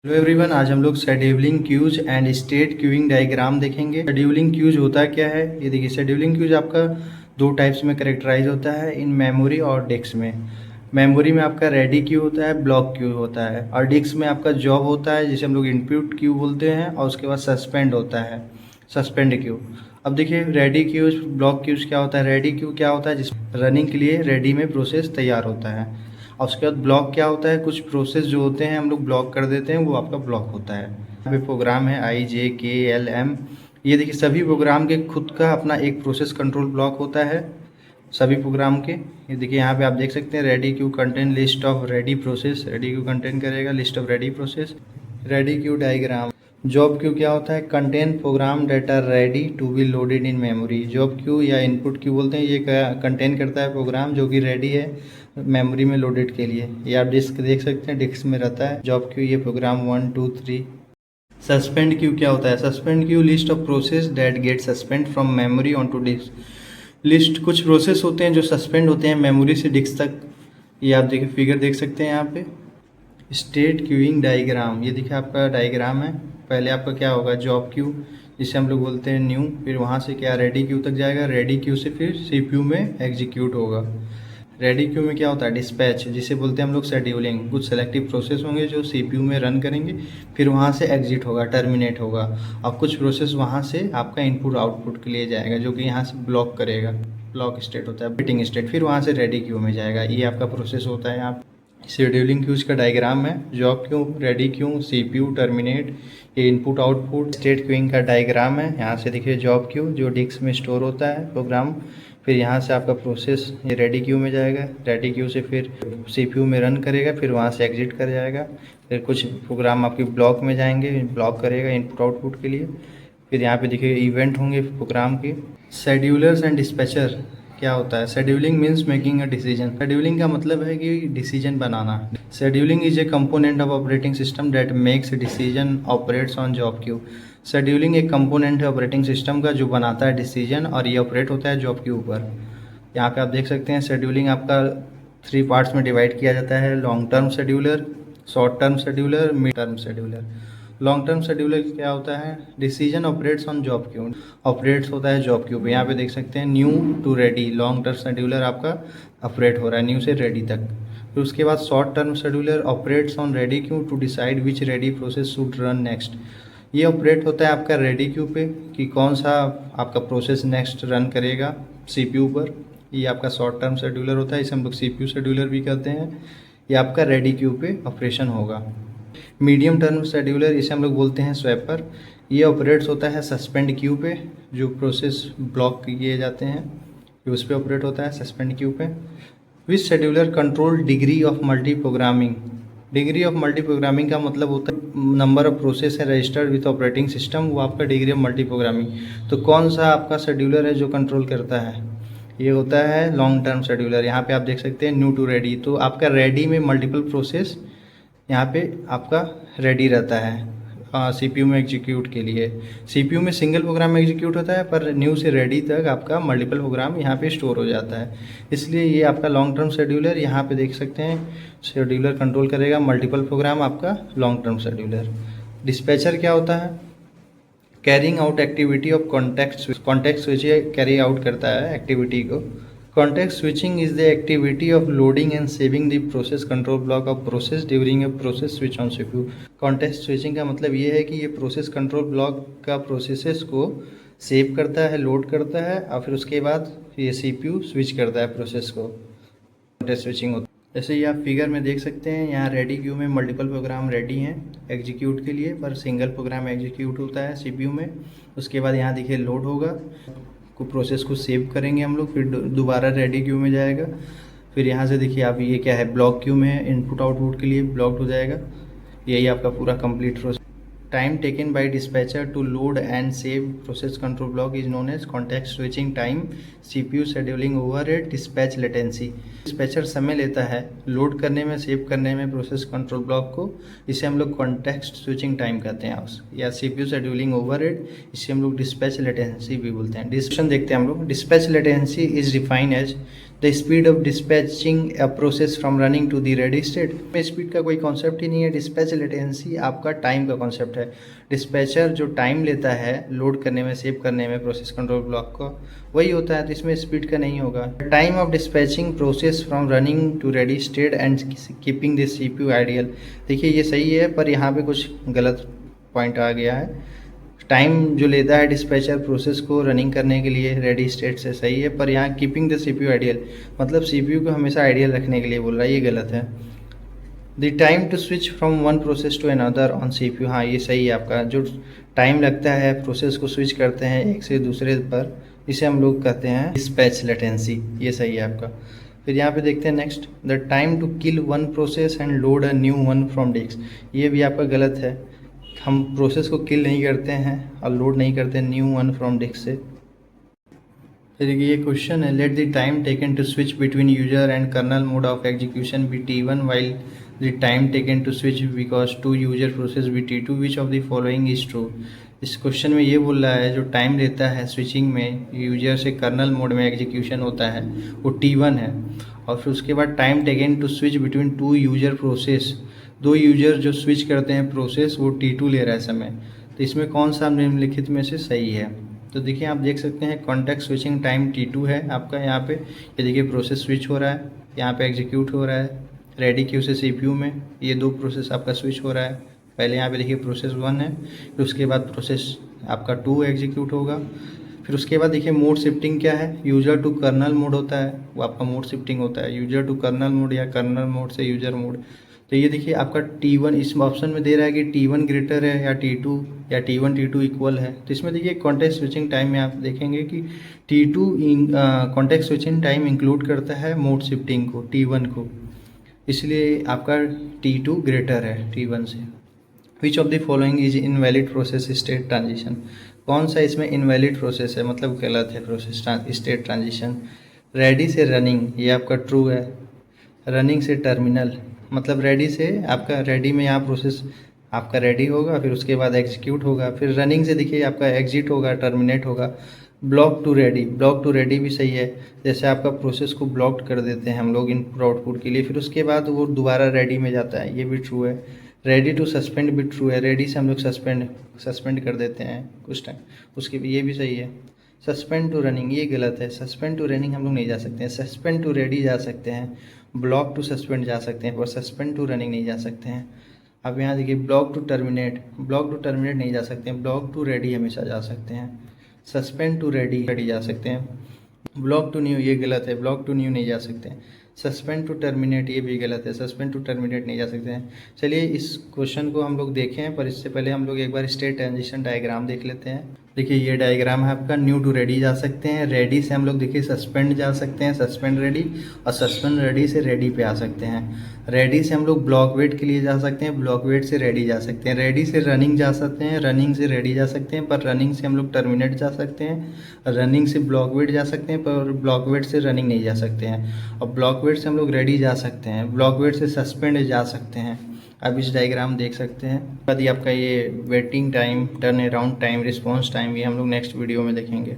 Hello everyone, आज हम लोग scheduling queues and state queueing diagram देखेंगे। शेड्यूलिंग क्यूज होता क्या है, ये देखिए। शेड्यूलिंग क्यूज आपका दो टाइप्स में कैरेक्टराइज होता है, इन मेमोरी और डिस्क में। मेमोरी में आपका रेडी क्यू होता है, ब्लॉक क्यू होता है, और डिस्क में आपका जॉब होता है जिसे हम लोग इनपुट क्यू बोलते हैं, और उसके बाद सस्पेंड होता है, सस्पेंड क्यू। अब देखिए, रेडी क्यूज ब्लॉक क्यूज क्या होता है। रेडी क्यू क्या होता है, जिस रनिंग के लिए रेडी में प्रोसेस तैयार होता है। और उसके बाद ब्लॉक क्या होता है, कुछ प्रोसेस जो होते हैं हम लोग ब्लॉक कर देते हैं, वो आपका ब्लॉक होता है। यहाँ पे प्रोग्राम है IJKLM। ये देखिए, सभी प्रोग्राम के खुद का अपना एक प्रोसेस कंट्रोल ब्लॉक होता है, सभी प्रोग्राम के। ये देखिए, यहाँ पे आप देख सकते हैं, ready queue contain list of ready process. Ready queue contain करेगा list of ready process. Ready queue diagram. Job queue क्या होता है, contain program data ready to be loaded in memory. Job queue या इनपुट क्यू बोलते हैं, ये contain करता है प्रोग्राम जो कि रेडी है मेमोरी में लोडेड के लिए। ये आप डिस्क देख सकते हैं, डिस्क में रहता है जॉब क्यू, ये प्रोग्राम 1 2 3। सस्पेंड क्यू क्या होता है, suspend queue list of process that get suspend from memory on to disk. List, कुछ प्रोसेस होते हैं जो सस्पेंड होते हैं मेमोरी से डिस्क तक। ये आप देखिए, फिगर देख सकते हैं यहाँ पे। स्टेट क्यूइंग डायग्राम, ये देखिए आपका डायग्राम है। पहले आपका क्या होगा, जॉब क्यू, जिसे हम लोग बोलते हैं न्यू, फिर वहाँ से क्या रेडी क्यू तक जाएगा, रेडी क्यू से फिर CPU में एग्जीक्यूट होगा। रेडी क्यू में क्या होता है, डिस्पैच, जिसे बोलते हैं हम लोग शेड्यूलिंग। कुछ सेलेक्टिव प्रोसेस होंगे जो CPU में रन करेंगे, फिर वहाँ से एग्जिट होगा, टर्मिनेट होगा। अब कुछ प्रोसेस वहाँ से आपका इनपुट आउटपुट के लिए जाएगा, जो कि यहाँ से ब्लॉक करेगा, ब्लॉक स्टेट होता है, वेटिंग स्टेट, फिर वहाँ से रेडी क्यू में जाएगा। ये आपका प्रोसेस होता है। यहाँ शेड्यूलिंग क्यूज का डायग्राम है, job Q, ready queue, CPU, terminate, ये इनपुट आउटपुट। स्टेट क्यूइंग का डायग्राम है, यहाँ से देखिए जॉब क्यू जो डिस्क में स्टोर होता है प्रोग्राम, फिर यहाँ से आपका प्रोसेस ये रेडी क्यू में जाएगा, रेडी क्यू से फिर CPU में रन करेगा, फिर वहाँ से एग्जिट कर जाएगा। फिर कुछ प्रोग्राम आपके ब्लॉक में जाएंगे, ब्लॉक करेगा इनपुट आउटपुट के लिए। फिर यहाँ पे देखिए इवेंट होंगे प्रोग्राम के। शेड्यूलर्स एंड डिस्पैचर क्या होता है, scheduling means making a decision. Scheduling का मतलब है कि decision banana. Scheduling is a component of operating system that makes decision operates on job queue. Scheduling एक कंपोनेंट है ऑपरेटिंग सिस्टम का जो बनाता है डिसीजन, और ये ऑपरेट होता है जॉब के ऊपर। यहाँ पे आप देख सकते हैं, शेड्यूलिंग आपका 3 पार्ट्स में डिवाइड किया जाता है, long term scheduler, short term scheduler, mid term scheduler. Long term scheduler क्या होता है, decision operates on job queue, operates होता है जॉब क्यू पे। यहाँ पे देख सकते हैं new to ready, long term scheduler आपका ऑपरेट हो रहा है न्यू से रेडी तक। फिर उसके बाद short term scheduler operates on ready queue to decide which ready process should run next. ये ऑपरेट होता है आपका रेडी क्यू पे कि कौन सा आपका प्रोसेस नेक्स्ट रन करेगा CPU पर। ये आपका शॉर्ट टर्म शेड्यूलर होता है, इसे हम लोग CPU शेड्यूलर भी कहते हैं। ये आपका रेडी क्यू पे ऑपरेशन होगा। मीडियम टर्म शेड्यूलर, इसे हम लोग बोलते हैं स्वैपर। ये ऑपरेट्स होता है सस्पेंड क्यू पे, जो प्रोसेस ब्लॉक किए जाते हैं उस पर ऑपरेट होता है सस्पेंड क्यू पे। Which scheduler control degree of multi programming. Degree of multi programming का मतलब होता है नंबर ऑफ प्रोसेस है रजिस्टर्ड विथ ऑपरेटिंग सिस्टम, वो आपका डिग्री ऑफ मल्टी प्रोग्रामिंग। तो कौन सा आपका शेड्यूलर है जो कंट्रोल करता है, ये होता है लॉन्ग टर्म शेड्यूलर। यहाँ पे आप देख सकते हैं न्यू टू रेडी, तो आपका रेडी में मल्टीपल प्रोसेस यहाँ पे आपका रेडी रहता है CPU में एग्जीक्यूट के लिए। CPU में सिंगल प्रोग्राम में एग्जीक्यूट होता है, पर न्यू से रेडी तक आपका मल्टीपल प्रोग्राम यहाँ पे स्टोर हो जाता है। इसलिए ये आपका लॉन्ग टर्म शेड्यूलर, यहाँ पे देख सकते हैं शेड्यूलर कंट्रोल करेगा मल्टीपल प्रोग्राम, आपका लॉन्ग टर्म शेड्यूलर। डिस्पैचर क्या होता है, carrying out activity of context switch carry out करता है एक्टिविटी को। Context switching is the activity of loading and saving the process control block of process during a process switch on CPU। Context switching का मतलब ये है कि ये process control block का प्रोसेसेस को सेव करता है, लोड करता है, और फिर उसके बाद ये CPU स्विच करता है प्रोसेस को। Context switching होता है। जैसे ये आप फिगर में देख सकते हैं, यहाँ रेडी क्यू में मल्टीपल प्रोग्राम रेडी हैं एग्जीक्यूट के लिए, पर सिंगल प्रोग्राम एग्जीक्यूट होता है CPU में। उसके बाद यहाँ देखिए लोड होगा, को प्रोसेस को सेव करेंगे हम लोग, फिर दोबारा रेडी क्यू में जाएगा। फिर यहाँ से देखिए आप, ये क्या है, ब्लॉक क्यू में है, इनपुट आउटपुट के लिए ब्लॉक्ड हो जाएगा। यही आपका पूरा complete process. Time taken by dispatcher to load and save process control block is known as context switching time, CPU scheduling overhead, dispatch latency. Dispatcher समय लेता है लोड करने में, सेव करने में प्रोसेस कंट्रोल ब्लॉक को, इसे हम लोग कॉन्टेक्स्ट स्विचिंग टाइम कहते हैं, या CPU शेड्यूलिंग ओवरहेड, इसे हम लोग डिस्पैच लेटेंसी भी बोलते हैं। डिस्क्रिप्शन देखते हैं हम लोग। Dispatch latency is defined as the speed of dispatching a process from running to the ready state में स्पीड का कोई कॉन्सेप्ट ही नहीं है। डिस्पैच लेटेंसी आपका टाइम का कॉन्सेप्ट है। डिस्पैचर जो टाइम लेता है लोड करने में, सेव करने में प्रोसेस कंट्रोल ब्लॉक को, वही होता है, तो इसमें स्पीड का नहीं होगा। Time of dispatching process from running to ready state and keeping the CPU ideal. देखिए ये सही है, पर यहाँ पे कुछ गलत पॉइंट आ गया है। टाइम जो लेता है डिस्पैचर प्रोसेस को रनिंग करने के लिए रेडी स्टेट से सही है, पर यहाँ कीपिंग द CPU आइडियल मतलब CPU को हमेशा आइडियल रखने के लिए बोल रहा है, ये गलत है। The time to switch from one process to another on CPU, हाँ ये सही है आपका। जो टाइम लगता है प्रोसेस को स्विच करते हैं एक से दूसरे पर, इसे हम लोग कहते हैं डिस्पैच लेटेंसी, ये सही है आपका। फिर यहाँ पे देखते हैं next, the time to kill one process and load a new one from disk, ये भी आपका गलत है। हम प्रोसेस को किल नहीं करते हैं और लोड नहीं करते न्यू वन फ्रॉम डिस्क से। फिर ये क्वेश्चन है, let the time taken to switch between user and kernel mode of execution be T1 while the time taken to switch because two user process be T2, which of the following is true. इस question में ये बोल रहा है जो time लेता है switching में यूजर से कर्नल मोड में एग्जीक्यूशन होता है वो T1 है, और फिर उसके बाद time taken to switch between two user process, दो यूजर जो स्विच करते हैं प्रोसेस, वो T2 ले रहा है समय। तो इसमें कौन सा निम्नलिखित में से सही है? तो देखिए आप देख सकते हैं कॉन्टेक्स्ट स्विचिंग टाइम T2 है आपका यहाँ पे। ये देखिए प्रोसेस स्विच हो रहा है, यहाँ पे एग्जीक्यूट हो रहा है रेडी क्यू से CPU में, ये दो प्रोसेस आपका स्विच हो रहा है। पहले यहाँ पे देखिए प्रोसेस 1 है, फिर उसके बाद प्रोसेस आपका 2 एग्जीक्यूट होगा। फिर उसके बाद देखिए मोड शिफ्टिंग क्या है, यूजर टू कर्नल मोड होता है, वो आपका मोड शिफ्टिंग होता है, यूजर टू कर्नल मोड या कर्नल मोड से यूजर मोड। तो ये देखिए आपका T1 इस ऑप्शन में दे रहा है कि T1 ग्रेटर है या T2 या T1 T2 इक्वल है। तो इसमें देखिए कॉन्टेक्स्ट स्विचिंग टाइम में आप देखेंगे कि T2 context switching time include करता है मोड शिफ्टिंग को, T1 को, इसलिए आपका T2 ग्रेटर है T1 से। विच of the following is invalid process state transition, कौन सा इसमें इनवैलिड प्रोसेस है, मतलब गलत है प्रोसेस स्टेट ट्रांजिशन। रेडी से रनिंग, ये आपका ट्रू है। रनिंग से टर्मिनल, मतलब रेडी से आपका, रेडी में यहाँ प्रोसेस आपका रेडी होगा, फिर उसके बाद एग्जीक्यूट होगा, फिर रनिंग से देखिए आपका एग्जिट होगा, टर्मिनेट होगा। Block to ready, block to ready भी सही है। जैसे आपका प्रोसेस को ब्लॉक्ड कर देते हैं हम लोग इनपुट आउटपुट के लिए, फिर उसके बाद वो दोबारा रेडी में जाता है, ये भी ट्रू है। रेडी टू सस्पेंड भी ट्रू है, रेडी से हम लोग सस्पेंड कर देते हैं कुछ टाइम, उसके भी ये भी सही है। सस्पेंड टू रनिंग ये गलत है, सस्पेंड टू रनिंग हम लोग नहीं जा सकते हैं, सस्पेंड टू रेडी जा सकते हैं, ब्लॉक टू सस्पेंड जा सकते हैं, पर सस्पेंड टू रनिंग नहीं जा सकते हैं। अब यहाँ देखिए block to terminate, block to terminate नहीं जा सकते हैं, ब्लॉक टू रेडी हमेशा जा सकते हैं। सस्पेंड टू रेडी जा सकते हैं। ब्लॉक टू न्यू ये गलत है, ब्लॉक टू न्यू नहीं जा सकते हैं। सस्पेंड टू टर्मिनेट ये भी गलत है, सस्पेंड टू टर्मिनेट नहीं जा सकते हैं। चलिए इस क्वेश्चन को हम लोग देखें, पर इससे पहले हम लोग एक बार स्टेट ट्रांजिशन डायग्राम देख लेते हैं। देखिए ये डायग्राम है आपका, न्यू टू रेडी जा सकते हैं, रेडी से हम लोग देखिए सस्पेंड जा सकते हैं, सस्पेंड रेडी, और सस्पेंड रेडी से रेडी पे आ सकते हैं। रेडी से हम लोग ब्लॉक वेट के लिए जा सकते हैं, ब्लॉक वेट से रेडी जा सकते हैं। रेडी से रनिंग जा सकते हैं, रनिंग से रेडी जा सकते हैं, पर रनिंग से हम लोग टर्मिनेट जा सकते हैं। रनिंग से ब्लॉक वेट जा सकते हैं, पर ब्लॉक वेट से रनिंग नहीं जा सकते हैं। और ब्लॉक वेट से हम लोग रेडी जा सकते हैं, ब्लॉक वेट से सस्पेंड जा सकते हैं। आप इस डायग्राम देख सकते हैं। बाद ही आपका ये waiting time, turn around time, response time, ये हम लोग नेक्स्ट वीडियो में देखेंगे।